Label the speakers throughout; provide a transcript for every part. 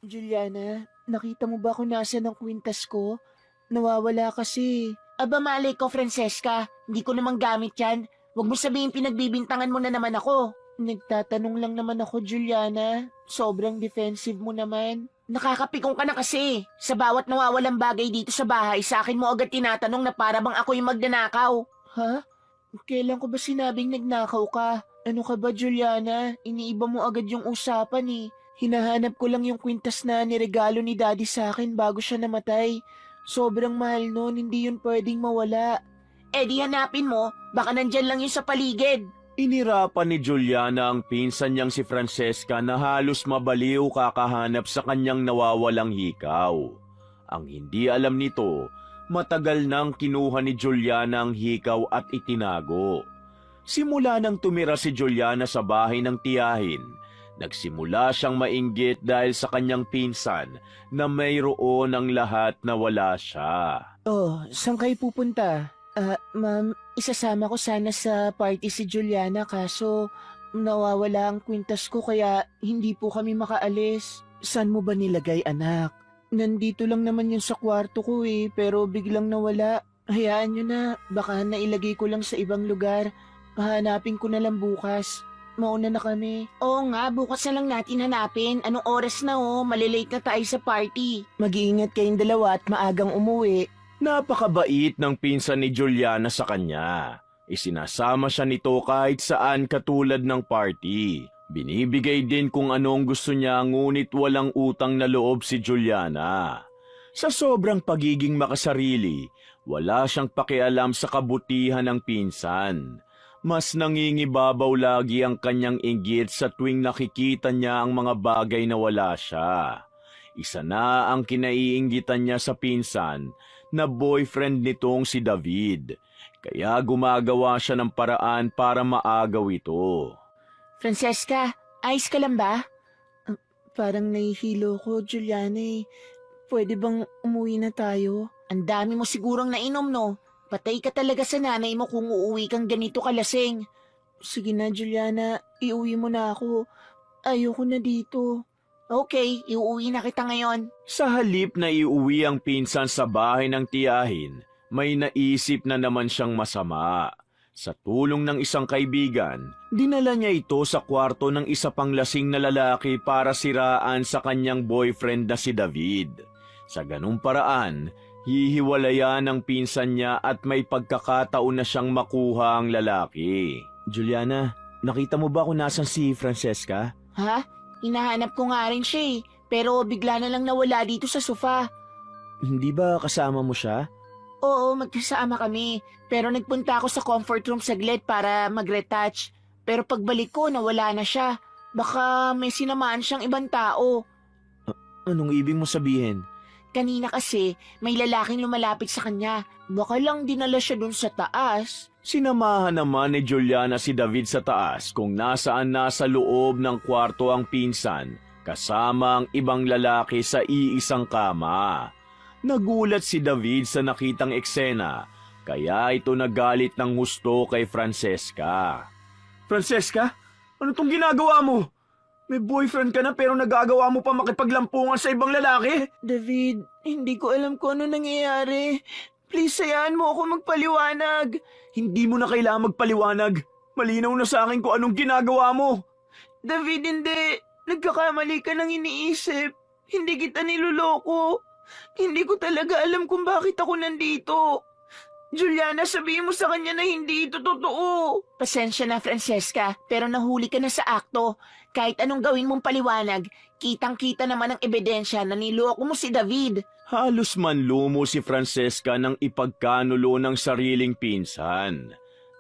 Speaker 1: Juliana, nakita mo ba kung nasaan ang kwintas ko? Nawawala kasi. Aba malay ko, Francesca. Hindi ko namang gamit yan. Huwag mo sabihin pinagbibintangan mo na naman ako. Nagtatanong lang naman ako, Juliana. Sobrang defensive mo naman. Nakakapikong ka na kasi. Sa bawat nawawalang bagay dito sa bahay, sa akin mo agad tinatanong na para bang ako yung magnanakaw. Ha? Kailan ko ba sinabing nagnakaw ka? Ano ka ba, Juliana? Iniiba mo agad yung usapan eh. Hinahanap ko lang yung kwintas na niregalo ni Daddy sa akin bago siya namatay. Sobrang mahal nun, hindi yun pwedeng mawala. Eh di hanapin mo, baka nandyan lang yun sa paligid.
Speaker 2: Inirapan ni Juliana ang pinsan niyang si Francesca na halos mabaliw kakahanap sa kanyang nawawalang hikaw. Ang hindi alam nito, matagal nang kinuha ni Juliana ang hikaw at itinago. Simula nang tumira si Juliana sa bahay ng tiyahin, nagsimula siyang mainggit dahil sa kanyang pinsan na mayroon ang lahat na wala siya.
Speaker 1: Oh, saan kayo pupunta? Ma'am, isasama ko sana sa party si Juliana kaso nawawala ang kwintas ko kaya hindi po kami makaalis. Saan mo ba nilagay, anak? Nandito lang naman yun sa kwarto ko eh, pero biglang nawala. Hayaan nyo na, baka nailagay ko lang sa ibang lugar. Hahanapin ko na lang bukas. Mauna na kami. Oo nga, bukas na lang natin hanapin. Anong oras na malilate na tayo sa party. Mag-iingat kayong dalawa at maagang umuwi.
Speaker 2: Napakabait ng pinsan ni Juliana sa kanya. Isinasama siya nito kahit saan katulad ng party. Binibigay din kung anong gusto niya ngunit walang utang na loob si Juliana. Sa sobrang pagiging makasarili, wala siyang pakialam sa kabutihan ng pinsan. Mas nangingibabaw lagi ang kanyang inggit sa tuwing nakikita niya ang mga bagay na wala siya. Isa na ang kinaiinggitan niya sa pinsan na boyfriend nitong si David. Kaya gumagawa siya ng paraan para maagaw ito.
Speaker 1: Francesca, ayos ka lang ba? Parang nahihilo ko, Juliana eh. Pwede bang umuwi na tayo? Ang dami mo sigurong nainom, no? Patay ka talaga sa nanay mo kung uuwi kang ganito kalasing. Sige na, Juliana. Iuwi mo na ako. Ayoko na dito. Okay, iuwi na kita ngayon.
Speaker 2: Sa halip na iuwi ang pinsan sa bahay ng tiyahin, may naisip na naman siyang masama. Sa tulong ng isang kaibigan, dinala niya ito sa kwarto ng isa pang lasing na lalaki para siraan sa kanyang boyfriend na si David. Sa ganung paraan, hihiwalayan ang pinsan niya at may pagkakataon na siyang makuha ang lalaki. Juliana, nakita mo ba kung nasan si Francesca?
Speaker 1: Ha? Hinahanap ko nga rin siya eh. Pero bigla na lang nawala dito sa sofa.
Speaker 2: Hindi ba kasama mo siya?
Speaker 1: Oo, magkasama kami. Pero nagpunta ako sa comfort room saglit para mag-retouch. Pero pagbalik ko, nawala na siya. Baka may sinamaan siyang ibang tao.
Speaker 2: Anong ibig mo sabihin?
Speaker 1: Kanina kasi, may lalaking lumalapit sa kanya. Baka lang dinala siya dun sa taas.
Speaker 2: Sinamahan naman ni Juliana si David sa taas kung nasaan nasa loob ng kwarto ang pinsan, kasama ang ibang lalaki sa iisang kama. Nagulat si David sa nakitang eksena, kaya ito nagalit ng husto kay Francesca. Francesca, ano tong ginagawa mo? May boyfriend ka na pero nagagawa mo pa makipaglampungan sa ibang lalaki?
Speaker 1: David, hindi ko alam kung ano nangyayari. Please, hayaan mo ako magpaliwanag.
Speaker 2: Hindi mo na kailangan magpaliwanag. Malinaw na sa akin kung anong ginagawa mo.
Speaker 1: David, hindi. Nagkakamali ka ng iniisip. Hindi kita niloloko. Hindi ko talaga alam kung bakit ako nandito. Juliana, sabihin mo sa kanya na hindi ito totoo. Pasensya na, Francesca, pero nahuli ka na sa akto. Kahit anong gawin mong paliwanag, kitang-kita naman ang ebidensya na niloko mo si David.
Speaker 2: Halos manlumo si Francesca nang ipagkanulo ng sariling pinsan.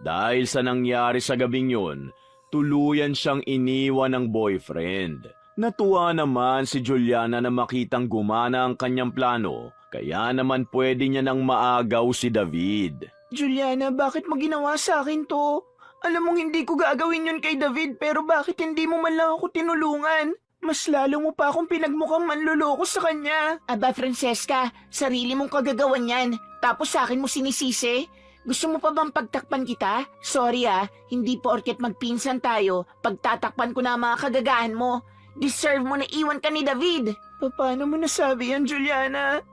Speaker 2: Dahil sa nangyari sa gabing yun, tuluyan siyang iniwan ng boyfriend. Natuwa naman si Juliana na makitang gumana ang kanyang plano, kaya naman pwede niya nang maagaw si David.
Speaker 1: Juliana, bakit mo ginawa sa akin to? Alam mong hindi ko gagawin yun kay David pero bakit hindi mo man lang ako tinulungan? Mas lalo mo pa akong pinagmukhang manluloko sa kanya. Aba, Francesca, sarili mong kagagawan yan. Tapos sa akin mo sinisisi? Gusto mo pa bang pagtakpan kita? Sorry hindi porket magpinsan tayo, pagtatakpan ko na ang mga kagagahan mo. Deserve mo na iwan ka ni David. Paano mo nasabi yan, Juliana?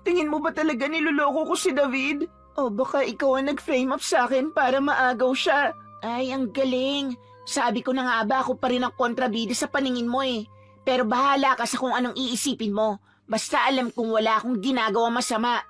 Speaker 1: Tingin mo ba talaga niloloko ko si David? O baka ikaw ang nag-frame up sa akin para maagaw siya? Ay, ang galing. Sabi ko na nga ba ako pa rin ang kontrabida sa paningin mo eh. Pero bahala ka sa kung anong iisipin mo. Basta alam kong wala akong ginagawa masama.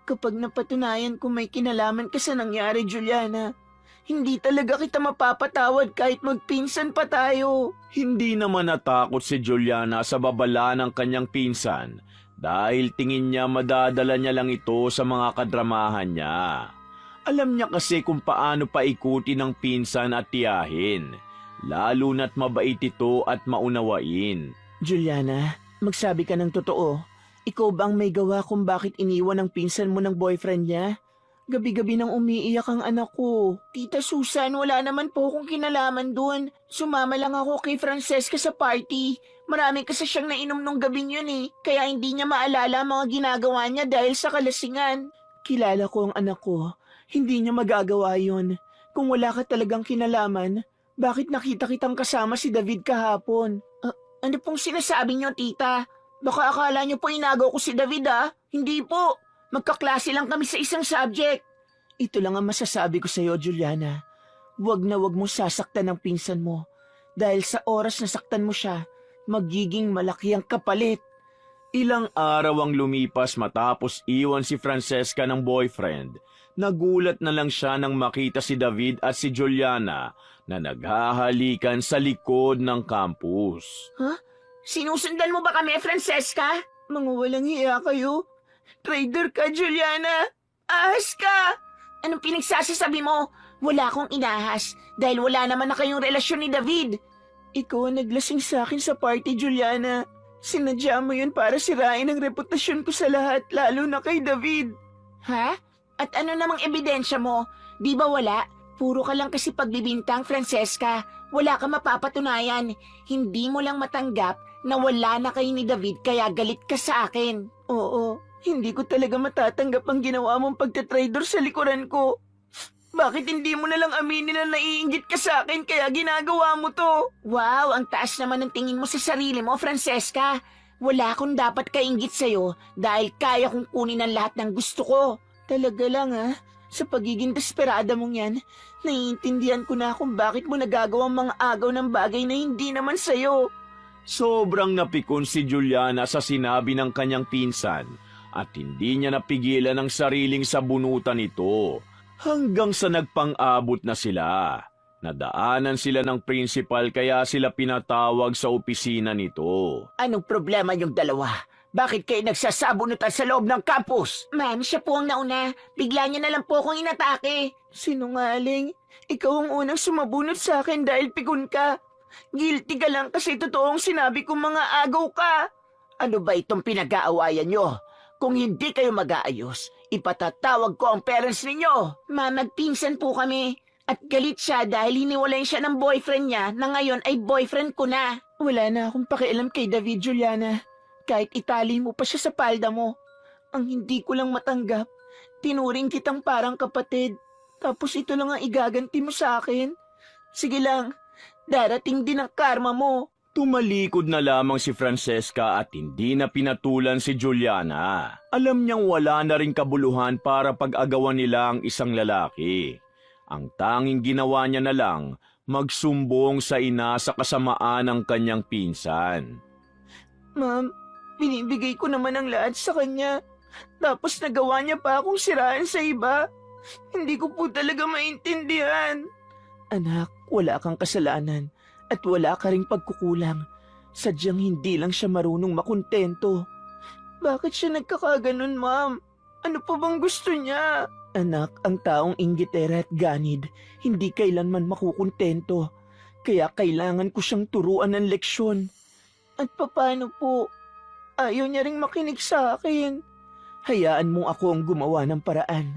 Speaker 1: Kapag napatunayan kung may kinalaman ka sa nangyari, Juliana, hindi talaga kita mapapatawad kahit magpinsan pa tayo.
Speaker 2: Hindi naman natakot si Juliana sa babala ng kanyang pinsan dahil tingin niya madadala niya lang ito sa mga kadramahan niya. Alam niya kasi kung paano paikuti ng pinsan at tiyahin, lalo na't mabait ito at maunawain.
Speaker 1: Juliana, magsabi ka ng totoo. Ikaw bang may gawa kung bakit iniwan ng pinsan mo ng boyfriend niya? Gabi-gabi nang umiiyak ang anak ko. Tita Susan, wala naman po akong kinalaman dun. Sumama lang ako kay Francesca sa party. Marami kasi siyang nainom nung gabing yun eh. Kaya hindi niya maalala ang mga ginagawa niya dahil sa kalasingan. Kilala ko ang anak ko. Hindi niya magagawa yun. Kung wala ka talagang kinalaman, bakit nakita kitang kasama si David kahapon? Ano pong sinasabi niyo, tita? Baka akala niyo po inagaw ko si David Hindi po. Magkaklase lang kami sa isang subject. Ito lang ang masasabi ko sa iyo, Juliana. Huwag na huwag mo sasaktan ng pinsan mo. Dahil sa oras na saktan mo siya, magiging malaki ang kapalit.
Speaker 2: Ilang araw ang lumipas matapos iwan si Francesca ng boyfriend. Nagulat na lang siya nang makita si David at si Juliana na naghahalikan sa likod ng campus.
Speaker 1: Sinusundan mo ba kami, Francesca? Mga walang hiya kayo. Traitor ka, Juliana! Ahas ka! Anong pinagsasasabi mo? Wala akong inahas dahil wala naman na kayong relasyon ni David. Ikaw ang naglasing sa akin sa party, Juliana. Sinadya mo yun para sirain ang reputasyon ko sa lahat, lalo na kay David. Ha? At ano namang ebidensya mo? Di ba wala? Puro ka lang kasi pagbibintang, Francesca. Wala ka mapapatunayan. Hindi mo lang matanggap na wala na kayo ni David kaya galit ka sa akin. Oo. Hindi ko talaga matatanggap ang ginawa mong pagtatraidor sa likuran ko. Bakit hindi mo na lang aminin na naiinggit ka sa akin kaya ginagawa mo to? Wow, ang taas naman ng tingin mo sa sarili mo, Francesca. Wala akong dapat kainggit sa'yo dahil kaya kong kunin ang lahat ng gusto ko. Talaga lang sa pagiging desperada mong yan, naiintindihan ko na kung bakit mo nagagawang mga agaw ng bagay na hindi naman sa'yo.
Speaker 2: Sobrang napikon si Juliana sa sinabi ng kanyang pinsan at hindi niya napigilan ang sariling sabunutan nito hanggang sa nagpang-abot na sila. Nadaanan sila ng principal kaya sila pinatawag sa opisina nito.
Speaker 1: Anong problema yung dalawa? Bakit kayo nagsasabunutan sa loob ng campus? Ma'am, siya po ang nauna. Bigla niya na lang po akong inatake. Sinungaling. Ikaw ang unang sumabunot sa akin dahil pikon ka. Guilty ka lang kasi totoong sinabi kong mga agaw ka. Ano ba itong pinag-aawayan nyo? Kung hindi kayo mag-aayos, ipatatawag ko ang parents ninyo. Ma'am, magpinsan po kami. At galit siya dahil hiniwalayan siya ng boyfriend niya na ngayon ay boyfriend ko na. Wala na akong pakialam kay David, Juliana. Kahit itali mo pa siya sa palda mo. Ang hindi ko lang matanggap, tinuring kitang parang kapatid. Tapos ito lang ang igaganti mo sa akin. Sige lang, darating din ang karma mo.
Speaker 2: Tumalikod na lamang si Francesca at hindi na pinatulan si Juliana. Alam niyang wala na ring kabuluhan para pag-agawan nila ang isang lalaki. Ang tanging ginawa niya na lang, magsumbong sa ina sa kasamaan ng kanyang pinsan.
Speaker 1: Ma'am, binibigay ko naman ang lahat sa kanya. Tapos nagawa niya pa akong siraan sa iba. Hindi ko po talaga maintindihan. Anak, wala kang kasalanan. At wala ka ring pagkukulang. Sadyang hindi lang siya marunong makontento. Bakit siya nagkakaganon, ma'am? Ano pa bang gusto niya? Anak, ang taong inggitera at ganid, hindi kailanman makukontento. Kaya kailangan ko siyang turuan ng leksyon. At paano po? Ayaw niya ring makinig sa akin. Hayaan mo ako ang gumawa ng paraan.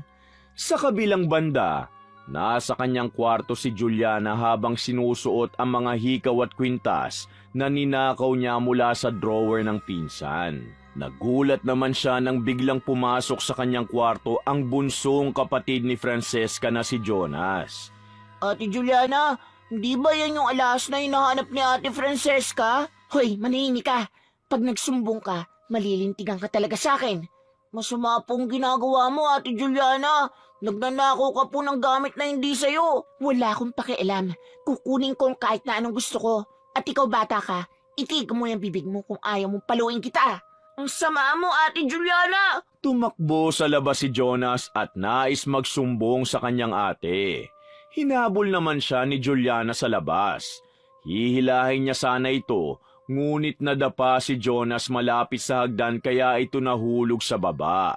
Speaker 2: Sa kabilang banda, nasa kanyang kwarto si Juliana habang sinusuot ang mga hikaw at kwintas na ninakaw niya mula sa drawer ng pinsan. Nagulat naman siya nang biglang pumasok sa kanyang kwarto ang bunsong kapatid ni Francesca na si Jonas.
Speaker 1: Ate Juliana, hindi ba yan yung alas na hinahanap ni Ate Francesca? Hoy, manahimik ka. Pag nagsumbong ka, malilintigan ka talaga sa akin. Masama pong ginagawa mo, Ate Juliana. Nagnanakaw ka po ng gamit na hindi sa'yo. Wala akong pakialam. Kukunin ko kahit na anong gusto ko. At ikaw bata ka, itig mo yung bibig mo kung ayaw mong paluin kita. Ang sama mo, Ate Juliana!
Speaker 2: Tumakbo sa labas si Jonas at nais magsumbong sa kanyang ate. Hinabol naman siya ni Juliana sa labas. Hihilahin niya sana ito, ngunit nadapa si Jonas malapit sa hagdan kaya ito nahulog sa baba.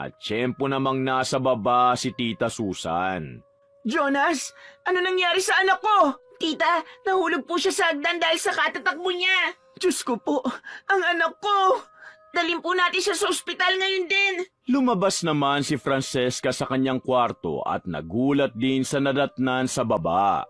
Speaker 2: At tiyempo namang nasa baba si Tita Susan.
Speaker 1: Jonas, ano nangyari sa anak ko? Tita, nahulog po siya sa hagdan dahil sa katatakbo niya. Diyos ko po, ang anak ko! Dalhin po natin siya sa ospital ngayon din.
Speaker 2: Lumabas naman si Francesca sa kanyang kwarto at nagulat din sa nadatnan sa baba.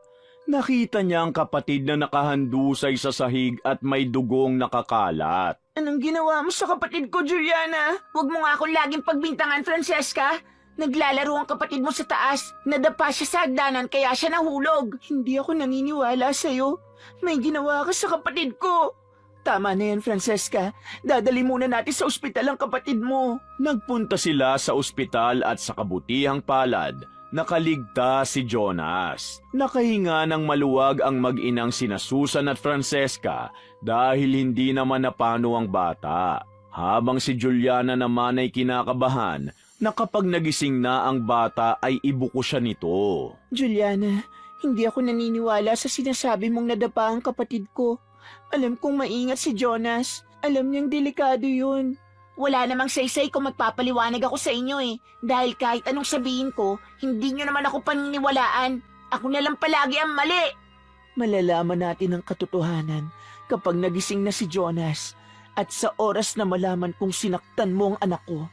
Speaker 2: Nakita niya ang kapatid na nakahandusay sa sahig at may dugong nakakalat.
Speaker 1: Anong ginawa mo sa kapatid ko, Juliana? Huwag mo nga akong laging pagbintangan, Francesca. Naglalaro ang kapatid mo sa taas. Nadapa siya sa hagdanan kaya siya nahulog. Hindi ako naniniwala sa'yo. May ginawa ka sa kapatid ko. Tama na yan, Francesca. Dadali muna natin sa ospital ang kapatid mo.
Speaker 2: Nagpunta sila sa ospital at sa kabutihang palad, nakaligtas si Jonas. Nakahinga ng maluwag ang mag-inang sina Susan at Francesca dahil hindi naman napano ang bata. Habang si Juliana naman ay kinakabahan na kapag nagising na ang bata ay ibuko siya nito.
Speaker 1: Juliana, hindi ako naniniwala sa sinasabi mong nadapa ang kapatid ko. Alam kong maingat si Jonas. Alam niyang delikado yun. Wala namang saysay kung magpapaliwanag ako sa inyo eh. Dahil kahit anong sabihin ko, hindi niyo naman ako paniniwalaan. Ako na lang palagi ang mali. Malalaman natin ang katotohanan kapag nagising na si Jonas. At sa oras na malaman kung sinaktan mo ang anak ko,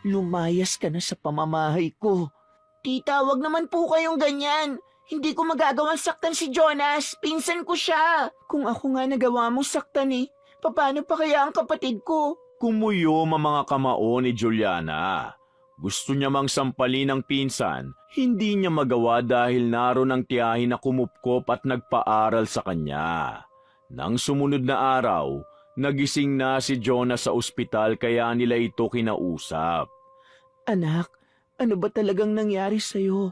Speaker 1: lumayas ka na sa pamamahay ko. Tita, wag naman po kayong ganyan. Hindi ko magagawang saktan si Jonas. Pinsan ko siya. Kung ako nga nagawa mong saktan eh, paano pa kaya ang kapatid ko?
Speaker 2: Kumuyom ang mga kamao ni Juliana. Gusto niya mang sampalin ng pinsan, hindi niya magawa dahil naroon ang tiyahin na kumupkop at nagpaaral sa kanya. Nang sumunod na araw, nagising na si Jonas sa ospital kaya nila ito kinausap.
Speaker 1: Anak, ano ba talagang nangyari sa'yo?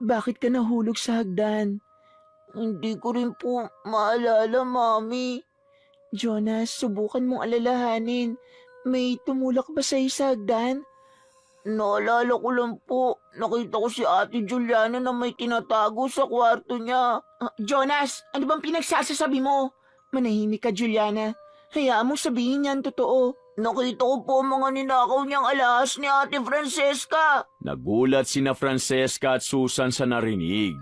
Speaker 1: Bakit ka nahulog sa hagdan? Hindi ko rin po maalala, Mami. Jonas, subukan mong alalahanin. May tumulak ba sa'yo sa hagdan? Naalala ko lang po. Nakita ko si Ate Juliana na may tinatago sa kwarto niya. Jonas, ano bang pinagsasasabi mo? Manahimik ka, Juliana. Hayaan mo sabihin niyan totoo. Nakita ko po mga ninakaw niyang alahas ni Ate Francesca.
Speaker 2: Nagulat sina Francesca at Susan sa narinig.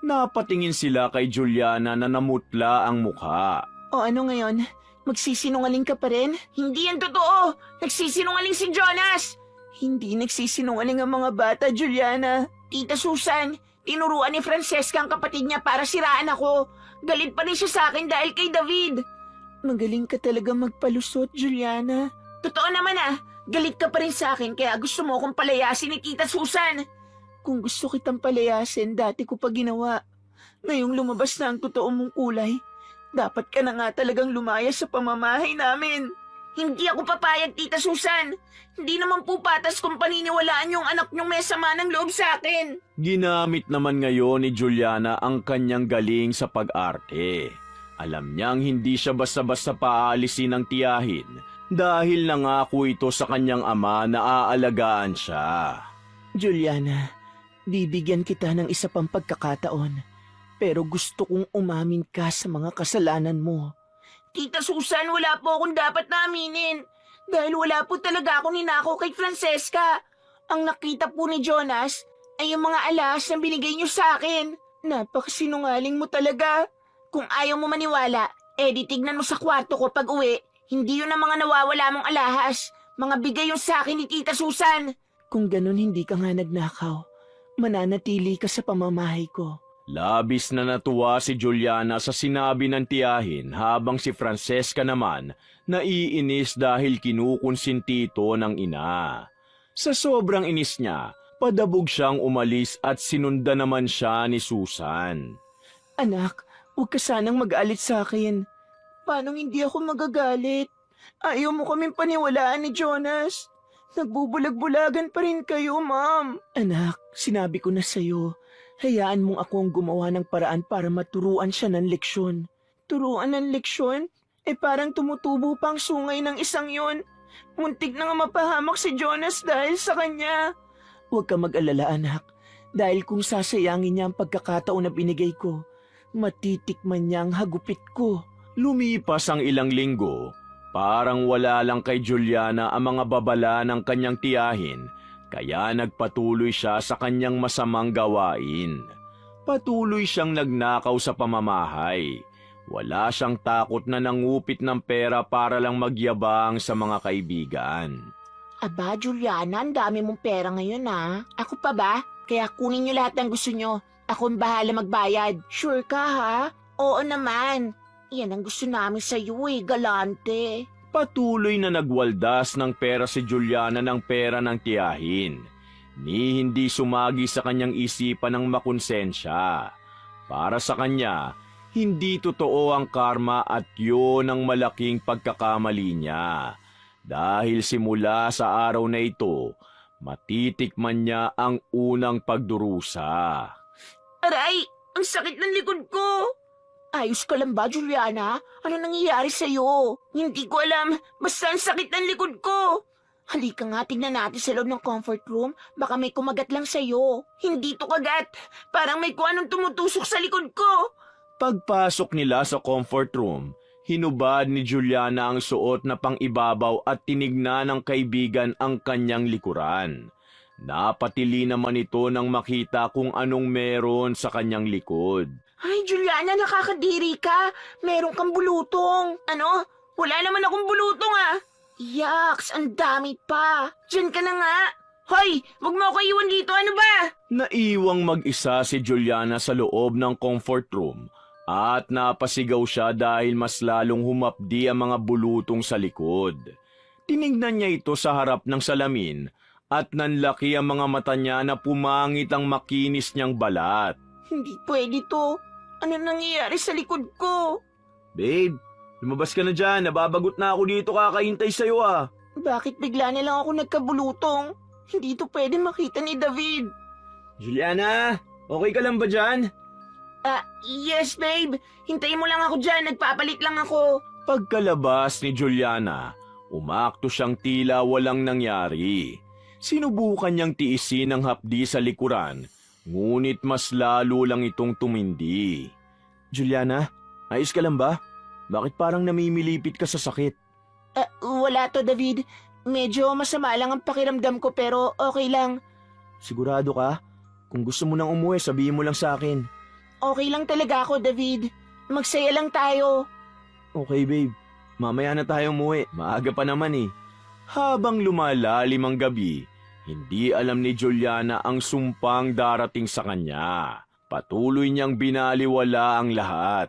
Speaker 2: Napatingin sila kay Juliana na namutla ang mukha.
Speaker 1: O ano ngayon? Magsisinungaling ka pa rin? Hindi yan totoo! Nagsisinungaling si Jonas! Hindi nagsisinungaling ang mga bata, Juliana. Tita Susan, tinuruan ni Francesca ang kapatid niya para siraan ako. Galit pa rin siya sa akin dahil kay David. Magaling ka talaga magpalusot, Juliana. Totoo naman ah. Galit ka pa rin sa akin kaya gusto mo akong palayasin ni Tita Susan. Kung gusto kitang palayasin, dati ko pa ginawa. Ngayong lumabas na ang totoo mong kulay, dapat ka na nga talagang lumayas sa pamamahay namin. Hindi ako papayag, Tita Susan. Hindi naman po patas kung paniniwalaan yung anak niyong may sama ng loob sa akin.
Speaker 2: Ginamit naman ngayon ni Juliana ang kanyang galing sa pag-arte. Alam niyang hindi siya basta-basta paalisin ng tiyahin dahil nangako ito sa kanyang ama na aalagaan siya.
Speaker 1: Juliana, bibigyan kita ng isa pang pagkakataon. Pero gusto kong umamin ka sa mga kasalanan mo. Tita Susan, wala po akong dapat na aminin. Dahil wala po talaga akong ninakaw kay Francesca. Ang nakita po ni Jonas ay yung mga alahas na binigay niyo sa akin. Napakasinungaling mo talaga. Kung ayaw mo maniwala, di tignan mo sa kwarto ko pag uwi. Hindi yun ang mga nawawala mong alahas. Mga bigay yun sa akin ni Tita Susan. Kung ganun hindi ka nga nagnakaw, mananatili ka sa pamamahay ko.
Speaker 2: Labis na natuwa si Juliana sa sinabi ng tiyahin habang si Francesca naman naiinis dahil kinukonsinti ito ng ina. Sa sobrang inis niya, padabog siyang umalis at sinunda naman siya ni Susan.
Speaker 1: Anak, huwag ka sanang mag-alit sa akin. Paano hindi ako magagalit? Ayaw mo kaming paniwalaan ni Jonas. Nagbubulag-bulagan pa rin kayo, Ma'am. Anak, sinabi ko na sa'yo. Hayaan mong ako ang gumawa ng paraan para maturuan siya ng leksyon. Turuan ng leksyon? Parang tumutubo pang sungay ng isang yon. Muntik na nga mapahamak si Jonas dahil sa kanya. Huwag ka mag-alala, anak. Dahil kung sasayangin niya ang pagkakataon na binigay ko, matitikman niya ang hagupit ko.
Speaker 2: Lumipas ang ilang linggo, parang wala lang kay Juliana ang mga babala ng kanyang tiyahin, kaya nagpatuloy siya sa kanyang masamang gawain. Patuloy siyang nagnakaw sa pamamahay. Wala siyang takot na nangupit ng pera para lang magyabang sa mga kaibigan.
Speaker 1: Aba, Juliana, ang dami mong pera ngayon, ha? Ako pa ba? Kaya kunin niyo lahat ng gusto niyo. Ako ang bahala magbayad. Sure ka, ha? Oo naman. Yan ang gusto namin sa'yo, galante.
Speaker 2: Patuloy na nagwaldas ng pera si Juliana ng pera ng tiyahin, ni hindi sumagi sa kanyang isipan ng makonsensya. Para sa kanya, hindi totoo ang karma at yun ang malaking pagkakamali niya. Dahil simula sa araw na ito, matitikman niya ang unang pagdurusa.
Speaker 1: Aray! Ang sakit ng likod ko! Ayos ka lang ba, Juliana? Ano nangyayari sa'yo? Hindi ko alam. Basta ang sakit ng likod ko. Halika nga, tignan natin sa loob ng comfort room. Baka may kumagat lang sa'yo. Hindi to kagat. Parang may kung anong tumutusok sa likod ko.
Speaker 2: Pagpasok nila sa comfort room, hinubad ni Juliana ang suot na pang-ibabaw at tinignan ng kaibigan ang kanyang likuran. Napatili naman ito nang makita kung anong meron sa kanyang likod.
Speaker 1: Ay, Juliana, nakakadiri ka. Meron kang bulutong. Ano? Wala naman akong bulutong, ah. Yaks, ang dami pa. Diyan ka na nga. Hoy, wag mo ako iwan dito, ano ba?
Speaker 2: Naiwang mag-isa si Juliana sa loob ng comfort room at napasigaw siya dahil mas lalong humapdi ang mga bulutong sa likod. Tinignan niya ito sa harap ng salamin at nanlaki ang mga mata niya na pumangit ang makinis niyang balat.
Speaker 1: Hindi pwede to. Ano nangyayari sa likod ko?
Speaker 2: Babe, lumabas ka na dyan. Nababagot na ako dito kakahintay sa'yo ah.
Speaker 1: Bakit bigla na lang ako nagkabulutong? Hindi to pwede makita ni David.
Speaker 2: Juliana, okay ka lang ba dyan?
Speaker 1: Yes, babe. Hintayin mo lang ako dyan. Nagpapalit lang ako.
Speaker 2: Pagkalabas ni Juliana, umakto siyang tila walang nangyari. Sinubukan niyang tiisin ang hapdi sa likuran, ngunit mas lalo lang itong tumindi. Juliana, ayos ka lang ba? Bakit parang namimilipit ka sa sakit?
Speaker 1: Wala to, David. Medyo masama lang ang pakiramdam ko pero okay lang.
Speaker 2: Sigurado ka? Kung gusto mo nang umuwi, sabihin mo lang sa akin.
Speaker 1: Okay lang talaga ako, David. Magsaya lang tayo.
Speaker 2: Okay, babe. Mamaya na tayo umuwi. Maaga pa naman eh. Habang lumalalim ang gabi, hindi alam ni Juliana ang sumpang darating sa kanya. Patuloy niyang binaliwala ang lahat.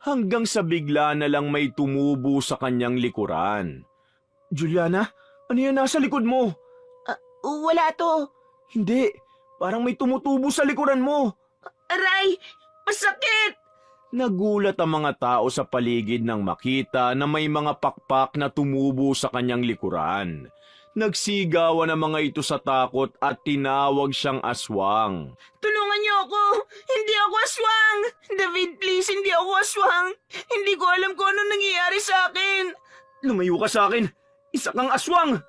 Speaker 2: Hanggang sa bigla na lang may tumubo sa kanyang likuran. Juliana, ano yan nasa likod mo?
Speaker 1: Wala to.
Speaker 2: Hindi, parang may tumutubo sa likuran mo.
Speaker 1: Aray! Masakit!
Speaker 2: Nagulat ang mga tao sa paligid nang makita na may mga pakpak na tumubo sa kanyang likuran. Nagsigawan ang mga ito sa takot at tinawag siyang aswang.
Speaker 1: Tulungan niyo ako! Hindi ako aswang! David, please, hindi ako aswang! Hindi ko alam kung ano nangyayari sa akin!
Speaker 2: Lumayo ka sa akin! Isa kang aswang!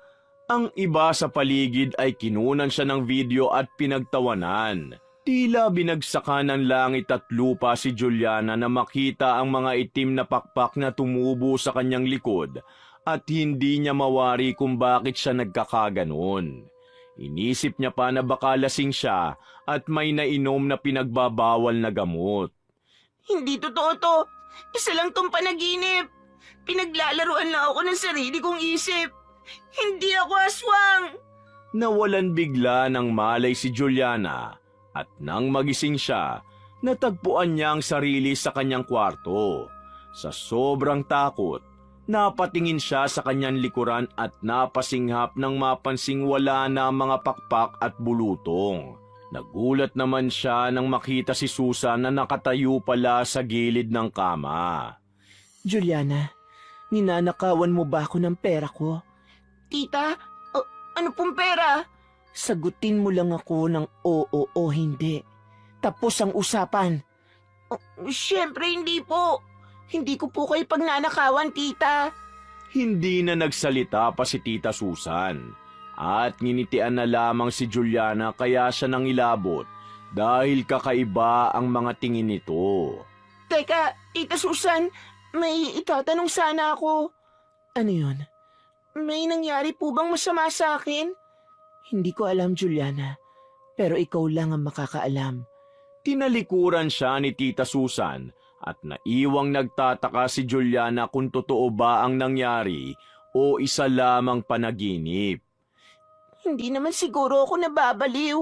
Speaker 2: Ang iba sa paligid ay kinunan siya ng video at pinagtawanan. Tila binagsakan ng langit at lupa si Juliana na makita ang mga itim na pakpak na tumubo sa kanyang likod at hindi niya mawari kung bakit siya nagkakaganon. Inisip niya pa na baka lasing siya at may nainom na pinagbabawal na gamot.
Speaker 1: Hindi totoo to. Isa lang tong panaginip. Pinaglalaruan lang ako ng sarili kong isip. Hindi ako aswang.
Speaker 2: Nawalan bigla ng malay si Juliana at nang magising siya, natagpuan niya ang sarili sa kanyang kwarto. Sa sobrang takot, napatingin siya sa kanyang likuran at napasinghap nang mapansing wala na ang mga pakpak at bulutong. Nagulat naman siya nang makita si Susan na nakatayo pala sa gilid ng kama.
Speaker 1: Juliana,
Speaker 3: Ninanakawan mo ba ako ng pera ko?
Speaker 1: Tita, ano pong pera?
Speaker 3: Sagutin mo lang ako ng oo o hindi. Tapos ang usapan.
Speaker 1: Siyempre hindi po. Hindi ko po kayo pagnanakawan, tita.
Speaker 2: Hindi na nagsalita pa si Tita Susan at nginitian na lamang si Juliana kaya siya nang ilabot dahil kakaiba ang mga tingin nito.
Speaker 1: Teka, Tita Susan, may itatanong sana ako.
Speaker 3: Ano yun?
Speaker 1: May nangyari po bang masama sa akin?
Speaker 3: Hindi ko alam, Juliana. Pero ikaw lang ang makakaalam.
Speaker 2: Tinalikuran siya ni Tita Susan at naiwang nagtataka si Juliana kung totoo ba ang nangyari o isa lamang panaginip.
Speaker 1: Hindi naman siguro ako nababaliw.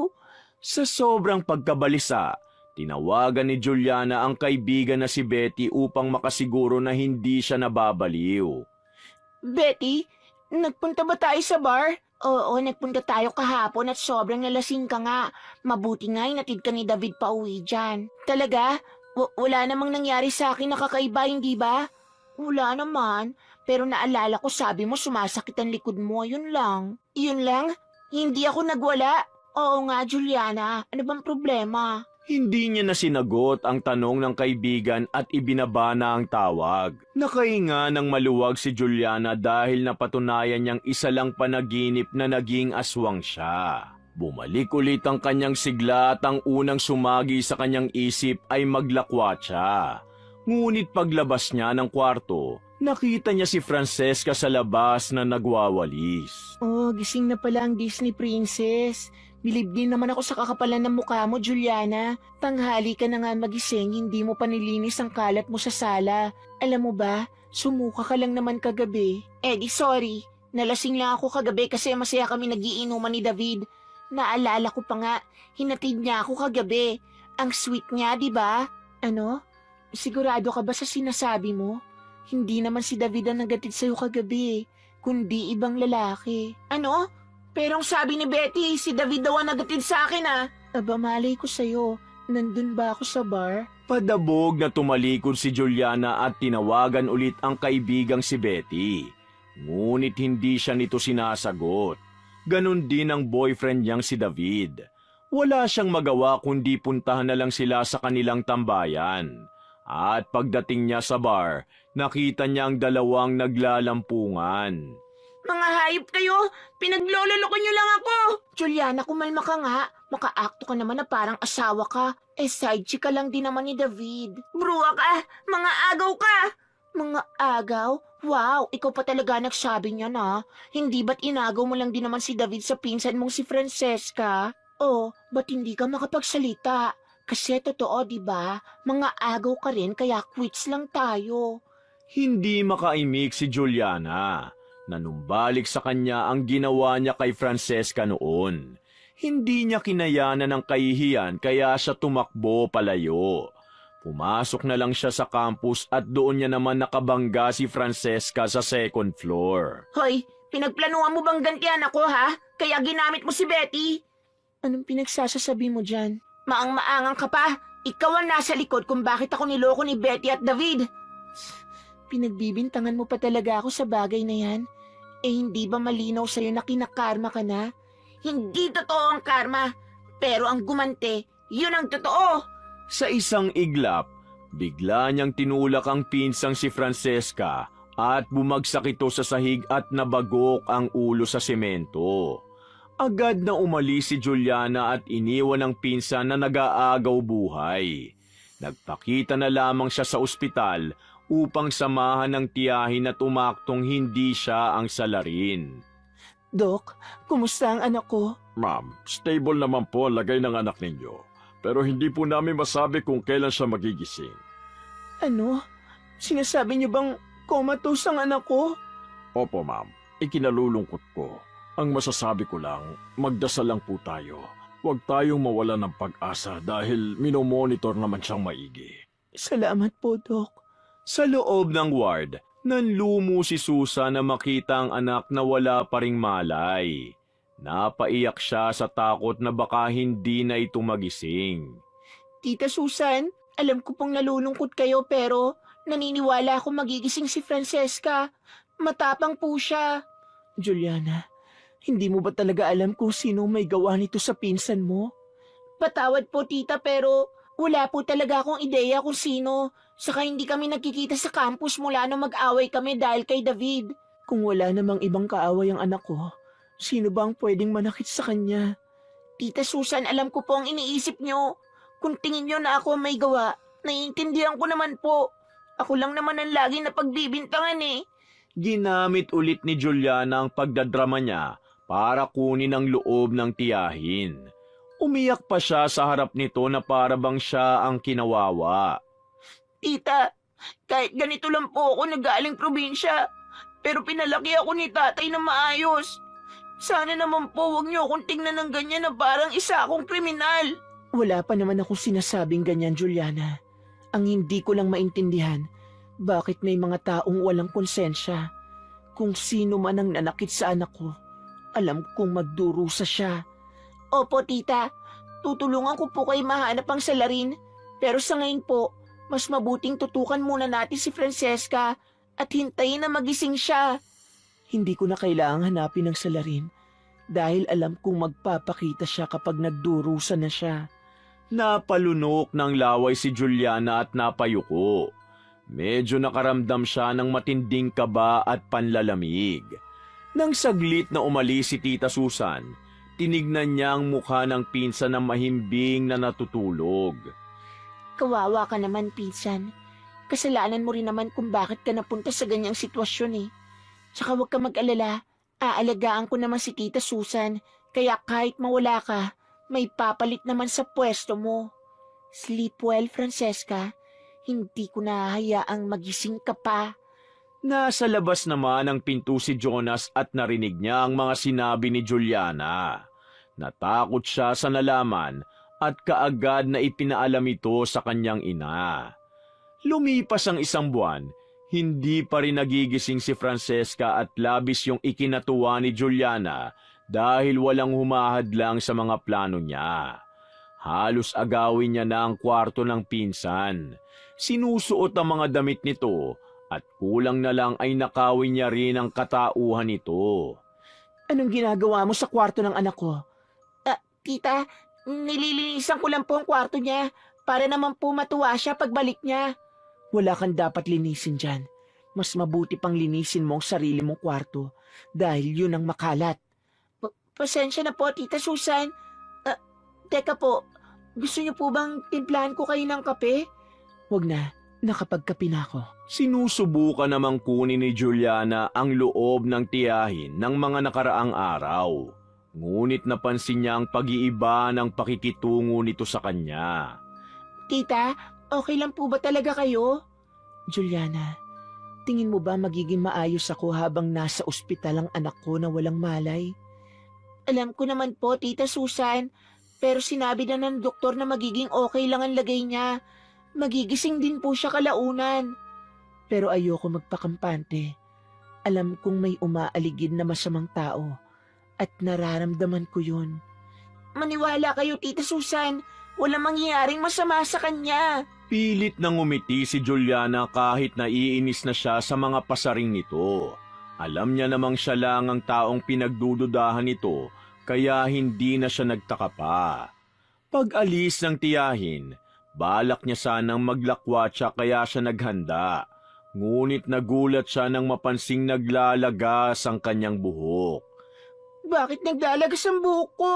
Speaker 2: Sa sobrang pagkabalisa, tinawagan ni Juliana ang kaibigan na si Betty upang makasiguro na hindi siya nababaliw.
Speaker 1: Betty, nagpunta ba tayo sa bar? Oo, nagpunta tayo kahapon at sobrang nalasing ka nga. Mabuti nga inatid ka ni David pa uwi dyan. Talaga? Wala namang nangyari sa akin na kakaiba, hindi ba? Wala naman. Pero naalala ko sabi mo sumasakit ang likod mo, yun lang. Yun lang? Hindi ako nagwala. Oo nga, Juliana. Ano bang problema?
Speaker 2: Hindi niya na sinagot ang tanong ng kaibigan at ibinaba na ang tawag. Nakahinga ng maluwag si Juliana dahil napatunayan niyang isa lang panaginip na naging aswang siya. Bumalik ulit ang kanyang sigla at ang unang sumagi sa kanyang isip ay maglakwat siya. Ngunit paglabas niya ng kwarto, nakita niya si Francesca sa labas na nagwawalis.
Speaker 1: Oh, gising na pala ang Disney Princess. Bilib din naman ako sa kakapalan ng mukha mo, Juliana. Tanghali ka na nga magising, hindi mo pa nilinis ang kalat mo sa sala. Alam mo ba, sumuka ka lang naman kagabi. Di sorry. Nalasing lang ako kagabi kasi masaya kami nagiinuman ni David. Naalala ko pa nga, hinatid niya ako kagabi. Ang sweet niya, di ba? Ano? Sigurado ka ba sa sinasabi mo? Hindi naman si David ang nagatid sa'yo kagabi, kundi ibang lalaki. Ano? Pero ang sabi ni Betty, si David daw ang nagatid sa akin Aba, malay ko sa'yo. Nandun ba ako sa bar?
Speaker 2: Padabog na tumalikod si Juliana at tinawagan ulit ang kaibigang si Betty. Ngunit hindi siya nito sinasagot. Ganon din ang boyfriend niyang si David. Wala siyang magawa kundi puntahan na lang sila sa kanilang tambayan. At pagdating niya sa bar, nakita niya ang dalawang naglalampungan.
Speaker 1: Mga hayop kayo! Pinaglololoko niyo lang ako! Juliana, kumalma ka nga. Maka-akto ka naman na parang asawa ka. Side chick ka lang din naman ni David. Bruwa ka! Mga agaw ka! Mga agaw? Wow, ikaw pa talaga nagsabi niya na. Hindi ba't inagaw mo lang din naman si David sa pinsan mong si Francesca? Oh, ba't hindi ka makapagsalita? Kasi totoo, di ba? Mga agaw ka rin kaya quits lang tayo.
Speaker 2: Hindi makaimik si Juliana. Nanumbalik sa kanya ang ginawa niya kay Francesca noon. Hindi niya kinayanan ng kahihiyan kaya siya tumakbo palayo. Pumasok na lang siya sa campus at doon niya naman nakabangga si Francesca sa second floor.
Speaker 1: Hoy, pinagplanuhan mo bang gantian ako ha? Kaya ginamit mo si Betty? Anong pinagsasasabi mo dyan? Maang-maangang ka pa. Ikaw ang nasa likod kung bakit ako niloko ni Betty at David. Pinagbibintangan mo pa talaga ako sa bagay na yan. Hindi ba malinaw sa'yo na kinakarma ka na? Hindi totoo ang karma. Pero ang gumante, yun ang totoo.
Speaker 2: Sa isang iglap, bigla niyang tinulak ang pinsang si Francesca at bumagsak ito sa sahig at nabagok ang ulo sa semento. Agad na umalis si Juliana at iniwan ang pinsan na nag-aagaw buhay. Nagpakita na lamang siya sa ospital upang samahan ng tiyahin at umaktong hindi siya ang salarin.
Speaker 3: Dok, kumusta ang anak ko?
Speaker 4: Ma'am, stable naman po ang lagay ng anak ninyo. Pero hindi po namin masabi kung kailan siya magigising.
Speaker 3: Ano? Sinasabi niyo bang comatose ang anak ko?
Speaker 4: Opo, ma'am. Ikinalulungkot ko. Ang masasabi ko lang, magdasal lang po tayo. Huwag tayong mawala ng pag-asa dahil minomonitor naman siyang maigi.
Speaker 3: Salamat po, Dok.
Speaker 2: Sa loob ng ward, nanlumo si Susan na makita ang anak na wala pa ring malay. Napaiyak siya sa takot na baka hindi na ito magising.
Speaker 1: Tita Susan, alam ko pong nalulungkot kayo pero Naniniwala ako magigising si Francesca. Matapang po siya.
Speaker 3: Juliana, hindi mo ba talaga alam kung sino may gawa nito sa pinsan mo?
Speaker 1: Patawad po tita pero wala po talaga akong ideya kung sino. Saka hindi kami nagkikita sa campus mula nung mag-away kami dahil kay David.
Speaker 3: Kung wala namang ibang kaaway ang anak ko, sino ba ang pwedeng manakit sa kanya?
Speaker 1: Tita Susan, alam ko po ang iniisip nyo. Kung tingin nyo na ako may gawa, naiintindihan ko naman po. Ako lang naman ang lagi na pagbibintangan eh.
Speaker 2: Ginamit ulit ni Juliana ang pagdadrama niya para kunin ang loob ng tiyahin. Umiyak pa siya sa harap nito na para bang siya ang kinawawa.
Speaker 1: Tita, kahit ganito lang po ako nagaling probinsya, pero pinalaki ako ni tatay na maayos. Sana naman po wag niyo akong tingnan ng ganyan na parang isa akong kriminal.
Speaker 3: Wala pa naman akong sinasabing ganyan, Juliana. Ang hindi ko lang maintindihan, bakit may mga taong walang konsensya? Kung sino man ang nanakit sa anak ko, alam kong magdurusa siya.
Speaker 1: Opo tita, tutulungan ko po kayo mahanap ang salarin. Pero sa ngayon po, mas mabuting tutukan muna natin si Francesca at hintayin na magising siya.
Speaker 3: Hindi ko na kailangang hanapin ang salarin dahil alam kong magpapakita siya kapag nagdurusa na siya.
Speaker 2: Napalunok ng laway si Juliana at napayuko. Medyo nakaramdam siya ng matinding kaba at panlalamig. Nang saglit na umalis si Tita Susan, tinignan niya ang mukha ng pinsan na mahimbing na natutulog.
Speaker 1: Kawawa ka naman, pinsan. Kasalanan mo rin naman kung bakit ka napunta sa ganyang sitwasyon eh. Tsaka huwag ka mag-alala, aalagaan ko naman si Tita Susan, kaya kahit mawala ka, may papalit naman sa pwesto mo. Sleep well, Francesca. Hindi ko nahahayaang magising ka pa.
Speaker 2: Nasa labas naman ng pinto si Jonas at narinig niya ang mga sinabi ni Juliana. Natakot siya sa nalaman at kaagad na ipinaalam ito sa kanyang ina. Lumipas ang isang buwan, hindi pa rin nagigising si Francesca at labis yung ikinatuwa ni Juliana dahil walang humahadlang sa mga plano niya. Halos agawin niya na ang kwarto ng pinsan. Sinusuot ang mga damit nito at kulang na lang ay nakawin niya rin ang katauhan nito.
Speaker 3: Anong ginagawa mo sa kwarto ng anak ko?
Speaker 1: Tita, nililinisan ko lang po ang kwarto niya para naman po matuwa siya pagbalik niya.
Speaker 3: Wala kang dapat linisin dyan. Mas mabuti pang linisin mo ang sarili mong kwarto dahil yun ang makalat.
Speaker 1: Pasensya na po, Tita Susan. Teka po, gusto niyo po bang timplahan ko kayo ng kape?
Speaker 3: Huwag na, nakapagkape na ako.
Speaker 2: Sinusubukan namang kunin ni Juliana ang loob ng tiyahin ng mga nakaraang araw. Ngunit napansin niya ang pag-iiba ng pakikitungo nito sa kanya.
Speaker 1: Tita, okay lang po ba talaga kayo?
Speaker 3: Juliana, tingin mo ba magiging maayos ako habang nasa ospital ang anak ko na walang malay?
Speaker 1: Alam ko naman po, Tita Susan, pero sinabi na ng doktor na magiging okay lang ang lagay niya. Magigising din po siya kalaunan.
Speaker 3: Pero ayoko magpakampante. Alam kong may umaaligid na masamang tao at nararamdaman ko yun.
Speaker 1: Maniwala kayo, Tita Susan. Walang mangyayaring masama sa kanya.
Speaker 2: Pilit nang umiti si Juliana kahit naiinis na siya sa mga pasaring nito. Alam niya namang siya lang ang taong pinagdududahan nito, kaya hindi na siya nagtaka pa. Pag-alis ng tiyahin, balak niya sanang maglakwatsa kaya siya naghanda. Ngunit nagulat siya nang mapansing naglalagas ang kanyang buhok.
Speaker 1: Bakit naglalagas ang buhok ko?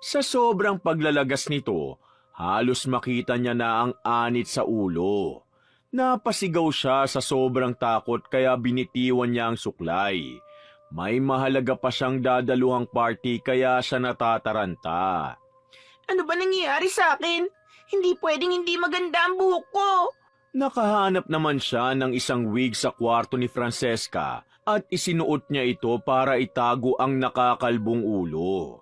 Speaker 2: Sa sobrang paglalagas nito, halos makita niya na ang anit sa ulo. Napasigaw siya sa sobrang takot kaya binitiwan niya ang suklay. May mahalaga pa siyang dadaluhang party kaya siya natataranta.
Speaker 1: Ano ba nangyayari sa akin? Hindi pwedeng hindi maganda ang buhok ko.
Speaker 2: Nakahanap naman siya ng isang wig sa kwarto ni Francesca at isinuot niya ito para itago ang nakakalbong ulo.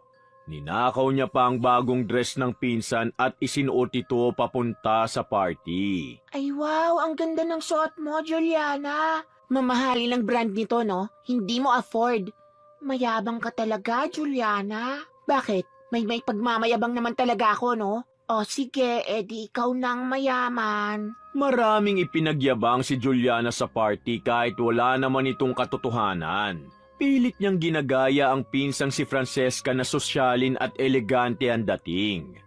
Speaker 2: Ninakaw niya pa ang bagong dress ng pinsan at isinuot ito papunta sa party.
Speaker 1: Ay wow, ang ganda ng suot mo, Juliana. Mamahalin ang brand nito, no? Hindi mo afford. Mayabang ka talaga, Juliana. Bakit? May pagmamayabang naman talaga ako, no? O sige, edi ikaw nang mayaman.
Speaker 2: Maraming ipinagyabang si Juliana sa party kahit wala naman itong katotohanan. Pilit niyang ginagaya ang pinsang si Francesca na sosyalin at elegante ang dating.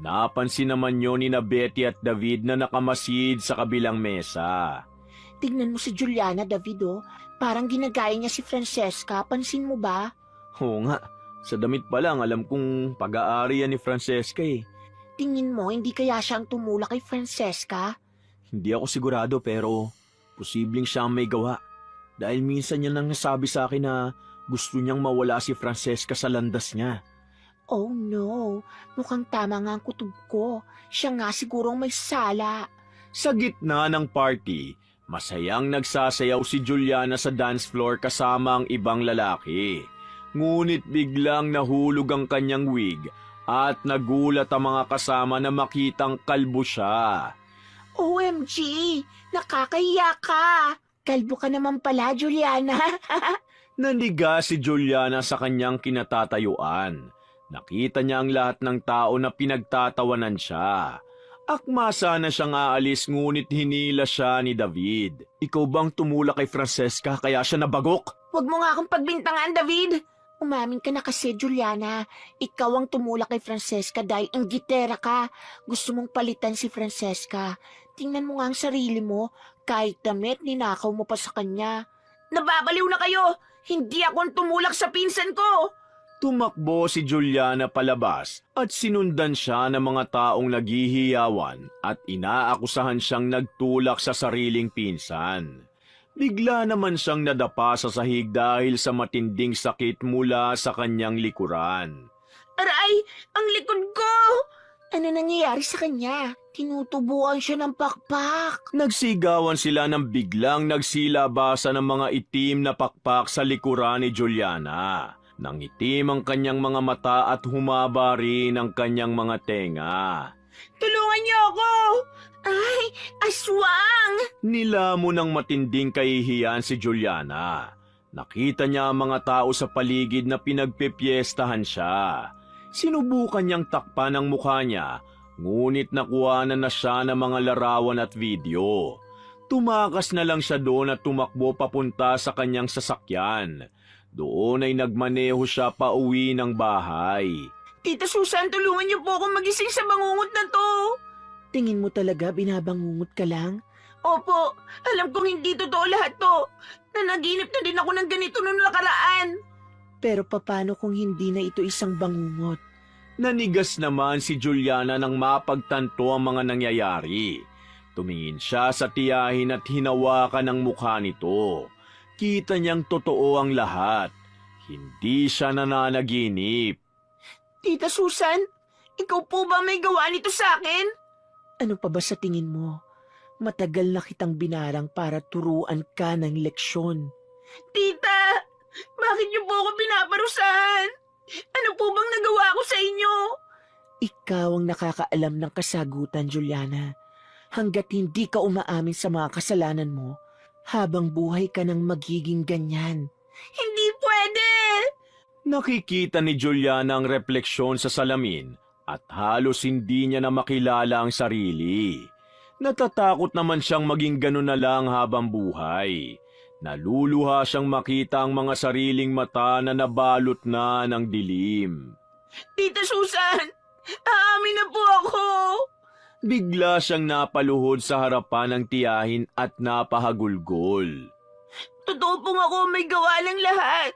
Speaker 2: Napansin naman yun ni na Betty at David na nakamasid sa kabilang mesa.
Speaker 1: Tignan mo si Juliana, David, oh. Parang ginagaya niya si Francesca. Pansin mo ba?
Speaker 2: Oo nga, sa damit pa lang alam kong pag-aari yan ni Francesca eh.
Speaker 1: Tingin mo, hindi kaya siyang tumulak kay Francesca?
Speaker 2: Hindi ako sigurado pero posibleng siya ang may gawa. Dahil minsan niya nang nasabi sa akin na gusto niyang mawala si Francesca sa landas niya.
Speaker 1: Oh no, mukhang tama nga ang kutob ko. Siya nga sigurong may sala.
Speaker 2: Sa gitna ng party, masayang nagsasayaw si Juliana sa dance floor kasama ang ibang lalaki. Ngunit biglang nahulog ang kanyang wig at nagulat ang mga kasama na makitang kalbo siya.
Speaker 1: OMG, nakakahiya ka. Kalbo ka naman pala, Juliana.
Speaker 2: Naniga si Juliana sa kanyang kinatatayuan. Nakita niya ang lahat ng tao na pinagtatawanan siya. Akma sana siyang aalis ngunit hinila siya ni David. Ikaw bang tumulak kay Francesca kaya siya nabagok?
Speaker 1: Huwag mo nga akong pagbintangan, David. Umamin ka na kasi, Juliana. Ikaw ang tumulak kay Francesca dahil ang gitera ka. Gusto mong palitan si Francesca. Tingnan mo nga ang sarili mo. Kahit damit, ninakaw mo pa sa kanya. Nababaliw na kayo! Hindi ako ang tumulak sa pinsan ko!
Speaker 2: Tumakbo si Juliana palabas at sinundan siya ng mga taong naghihiyawan at inaakusahan siyang nagtulak sa sariling pinsan. Bigla naman siyang nadapa sa sahig dahil sa matinding sakit mula sa kanyang likuran.
Speaker 1: Aray! Ang likod ko! Ano nangyayari sa kanya? Tinutubuan siya ng pakpak.
Speaker 2: Nagsigawan sila nang biglang nagsilabasa ng mga itim na pakpak sa likuran ni Juliana. Nang itim ang kanyang mga mata at humaba rin ang kanyang mga tenga.
Speaker 1: Tulungan niyo ako! Ay! Aswang!
Speaker 2: Nilamon ng matinding kahihiyan si Juliana. Nakita niya ang mga tao sa paligid na pinagpepiestahan siya. Sinubukan niyang takpan ang mukha niya, ngunit nakuhanan na siya ng mga larawan at video. Tumakas na lang siya doon at tumakbo papunta sa kanyang sasakyan. Doon ay nagmaneho siya pauwi ng bahay.
Speaker 1: Tita Susan, tulungan niyo po akong magising sa bangungot na to.
Speaker 3: Tingin mo talaga binabangungot ka lang?
Speaker 1: Opo, alam kong hindi totoo lahat to. Nanaginip na din ako ng ganito noong nakaraan.
Speaker 3: Pero paano kung hindi na ito isang bangungot?
Speaker 2: Nanigas naman si Juliana nang mapagtanto ang mga nangyayari. Tumingin siya sa tiyahin at hinawakan ang mukha nito. Kita niyang totoo ang lahat. Hindi siya nananaginip.
Speaker 1: Tita Susan, ikaw po ba may gawa nito sa akin?
Speaker 3: Ano pa ba sa tingin mo? Matagal na kitang binarang para turuan ka ng leksyon.
Speaker 1: Tita, bakit niyo po ako pinaparusahan? Ano po bang nagawa ko sa inyo?
Speaker 3: Ikaw ang nakakaalam ng kasagutan, Juliana. Hanggat hindi ka umaamin sa mga kasalanan mo, habang buhay ka nang magiging ganyan.
Speaker 1: Hindi pwede!
Speaker 2: Nakikita ni Juliana ang refleksyon sa salamin at halos hindi niya na makilala ang sarili. Natatakot naman siyang maging ganun na lang habang buhay. Naluluha siyang makita ang mga sariling mata na nabalot na ng dilim.
Speaker 1: Tita Susan, aamin na po ako!
Speaker 2: Bigla siyang napaluhod sa harapan ng tiyahin at napahagulgol.
Speaker 1: Totoo pong ako may gawa ng lahat.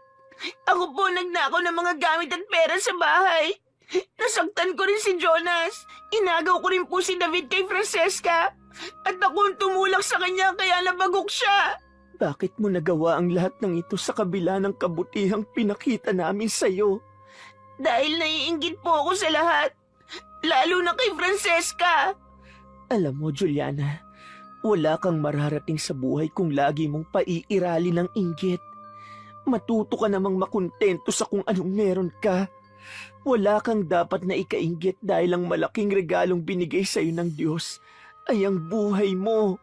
Speaker 1: Ako po nagnakaw ng mga gamit at pera sa bahay. Nasaktan ko rin si Jonas. Inagaw ko rin po si David kay Francesca. At ako ang tumulak sa kanya kaya nabagok siya.
Speaker 3: Bakit mo nagawa ang lahat ng ito sa kabila ng kabutihang pinakita namin sa'yo?
Speaker 1: Dahil naiinggit po ako sa lahat. Lalo na kay Francesca.
Speaker 3: Alam mo, Juliana, wala kang mararating sa buhay kung lagi mong paiirali ng inggit. Matuto ka namang makontento sa kung anong meron ka. Wala kang dapat na ikainggit dahil ang malaking regalong binigay sa'yo ng Diyos ay ang buhay mo.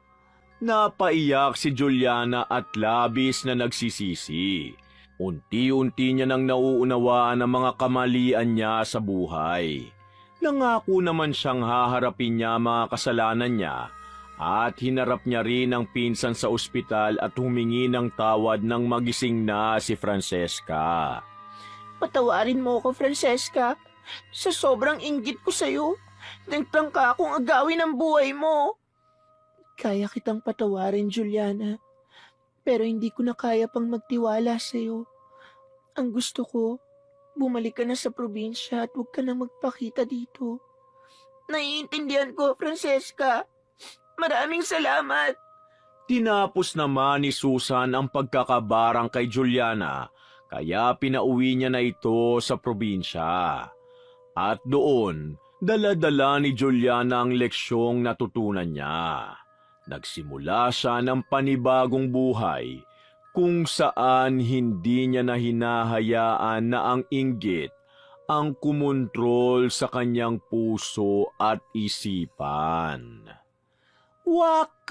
Speaker 2: Napaiyak si Juliana at labis na nagsisisi. Unti-unti niya nang nauunawaan ang mga kamalian niya sa buhay. Nangako naman siyang haharapin niya ang mga kasalanan niya at hinarap niya rin ang pinsan sa ospital at humingi ng tawad ng magising na si Francesca.
Speaker 3: Patawarin mo ako, Francesca. Sa sobrang inggit ko sa'yo, nagtangka akong agawin ang buhay mo. Kaya kitang patawarin, Juliana. Pero hindi ko na kaya pang magtiwala sa'yo. Ang gusto ko, bumalik ka na sa probinsya at huwag ka na magpakita dito. Naiintindihan ko, Francesca. Maraming salamat.
Speaker 2: Tinapos naman ni Susan ang pagkakabarang kay Juliana kaya pinauwi niya na ito sa probinsya. At doon, dala-dala ni Juliana ang leksyong natutunan niya. Nagsimula siya ng panibagong buhay kung saan hindi niya na hinahayaan na ang inggit ang kumontrol sa kanyang puso at isipan. Wakas!